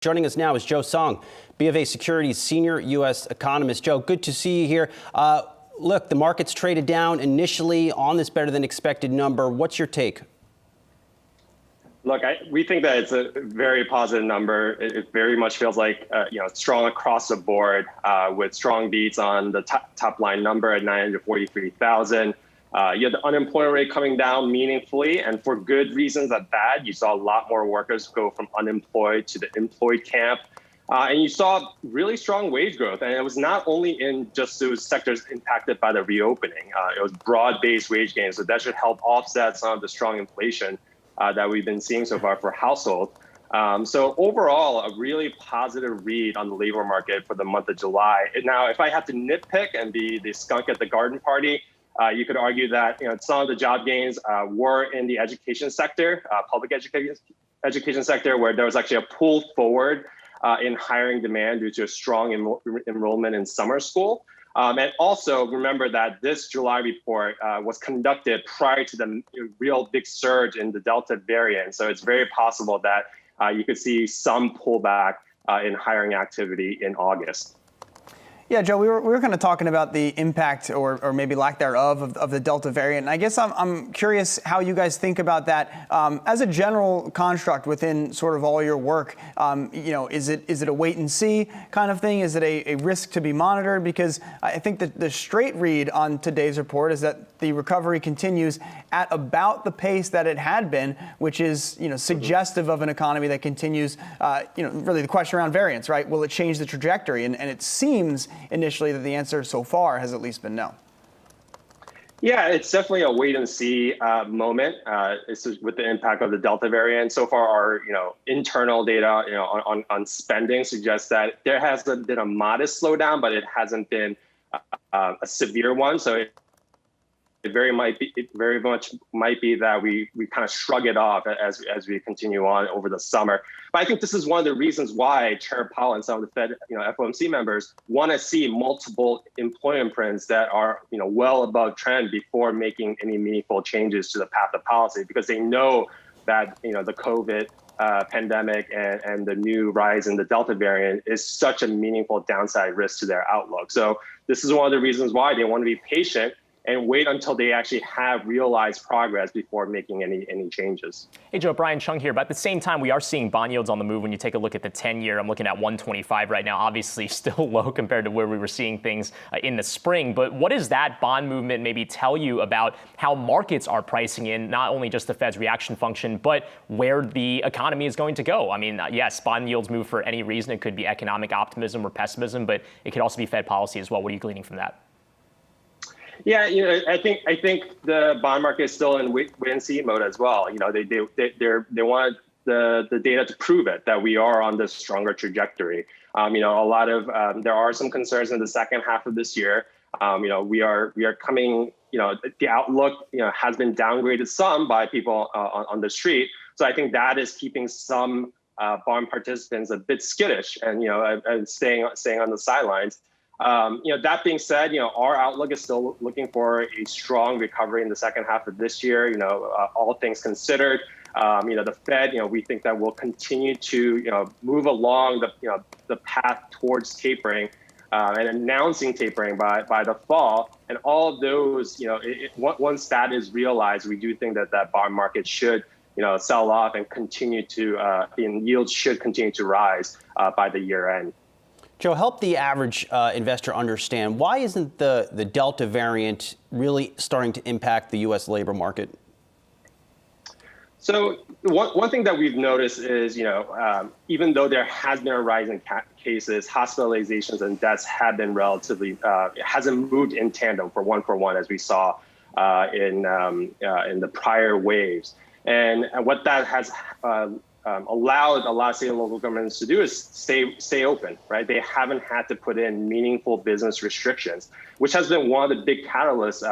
Joining us now is Joe Song, BofA Securities senior U.S. economist. Joe, good to see you here. Look, the market's traded down initially on this better than expected number. What's your take? Look, we think that it's a very positive number. It very much feels like strong across the board with strong beats on the top line number at 943,000. You had the unemployment rate coming down meaningfully, and for good reasons at that. You saw a lot more workers go from unemployed to the employed camp. And you saw really strong wage growth. And it was not only in just those sectors impacted by the reopening. It was broad-based wage gains. So that should help offset some of the strong inflation that we've been seeing so far for households. So overall, a really positive read on the labor market for the month of July. Now, if I had to nitpick and be the skunk at the garden party, you could argue that some of the job gains were in the education sector, public education sector, where there was actually a pull forward in hiring demand due to a strong enrollment in summer school. And also remember that this July report was conducted prior to the real big surge in the Delta variant. So it's very possible that you could see some pullback in hiring activity in August. Yeah, Joe, we were kind of talking about the impact or maybe lack thereof of the Delta variant. And I guess I'm curious how you guys think about that as a general construct within sort of all your work. Is it a wait and see kind of thing? Is it a risk to be monitored? Because I think that the straight read on today's report is that the recovery continues at about the pace that it had been, which is suggestive of an economy that continues. Really the question around variance, right? Will it change the trajectory? And it seems initially that the answer so far has at least been no. Yeah, it's definitely a wait and see moment. It's with the impact of the Delta variant. So far, our internal data on spending suggests that there has been a modest slowdown, but it hasn't been a severe one. So it very much might be that we kind of shrug it off as we continue on over the summer. But I think this is one of the reasons why Chair Powell and some of the Fed, FOMC members want to see multiple employment prints that are, well above trend before making any meaningful changes to the path of policy, because they know that, the COVID pandemic and the new rise in the Delta variant is such a meaningful downside risk to their outlook. So this is one of the reasons why they want to be patient and wait until they actually have realized progress before making any changes. Hey, Joe, Brian Chung here. But at the same time, we are seeing bond yields on the move. When you take a look at the 10-year, I'm looking at 125 right now, obviously still low compared to where we were seeing things in the spring. But what does that bond movement maybe tell you about how markets are pricing in not only just the Fed's reaction function, but where the economy is going to go? I mean, yes, bond yields move for any reason. It could be economic optimism or pessimism, but it could also be Fed policy as well. What are you gleaning from that? Yeah, I think the bond market is still in wait and see mode as well. They want the data to prove it, that we are on this stronger trajectory. There are some concerns in the second half of this year. We are coming. The outlook has been downgraded some by people on the street. So I think that is keeping some bond participants a bit skittish and staying on the sidelines. That being said, our outlook is still looking for a strong recovery in the second half of this year. All things considered, the Fed, we think that will continue to, move along the path towards tapering and announcing tapering by the fall. And all of those, once that is realized, we do think that bond market should, sell off and continue to, and yields should continue to rise by the year end. Joe, help the average investor understand, why isn't the Delta variant really starting to impact the U.S. labor market? So one thing that we've noticed is, even though there has been a rise in cases, hospitalizations and deaths have been relatively, it hasn't moved in tandem for one as we saw in the prior waves. And what that has allowed a lot of state and local governments to do is stay open, right? They haven't had to put in meaningful business restrictions, which has been one of the big catalysts,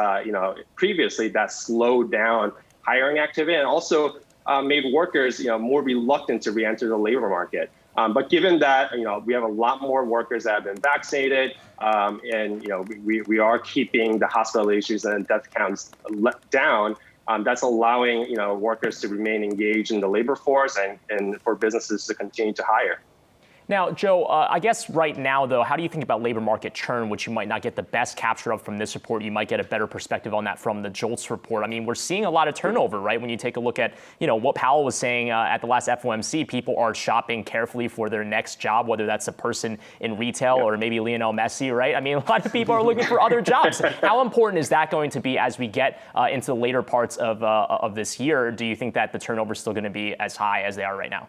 previously that slowed down hiring activity and also made workers, more reluctant to re-enter the labor market. But given that, we have a lot more workers that have been vaccinated, and we are keeping the hospitalizations and death counts down. That's allowing workers to remain engaged in the labor force and for businesses to continue to hire. Now, Joe, I guess right now, though, how do you think about labor market churn, which you might not get the best capture of from this report? You might get a better perspective on that from the JOLTS report. I mean, we're seeing a lot of turnover, right? When you take a look at, what Powell was saying at the last FOMC, people are shopping carefully for their next job, whether that's a person in retail or maybe Lionel Messi, right? I mean, a lot of people are looking for other jobs. How important is that going to be as we get into the later parts of this year? Do you think that the turnover is still going to be as high as they are right now?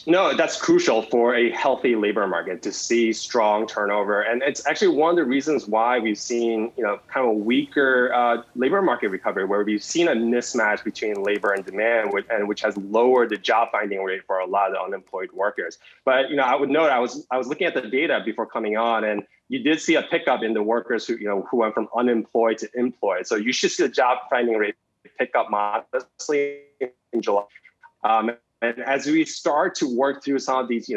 No, that's crucial for a healthy labor market to see strong turnover. And it's actually one of the reasons why we've seen, kind of a weaker labor market recovery, where we've seen a mismatch between labor and demand, which has lowered the job finding rate for a lot of unemployed workers. But, I would note, I was looking at the data before coming on, and you did see a pickup in the workers who went from unemployed to employed. So you should see the job finding rate pick up modestly in July. And as we start to work through some of these,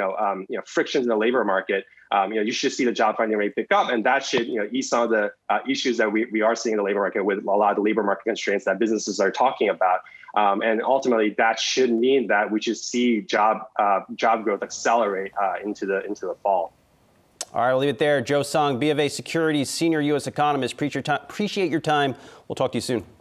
frictions in the labor market, you should see the job finding rate pick up, and that should, ease some of the issues that we are seeing in the labor market with a lot of the labor market constraints that businesses are talking about. And ultimately, that should mean that we should see job growth accelerate into the fall. All right, we'll leave it there. Joe Song, BofA Securities senior U.S. economist. Appreciate your time. We'll talk to you soon.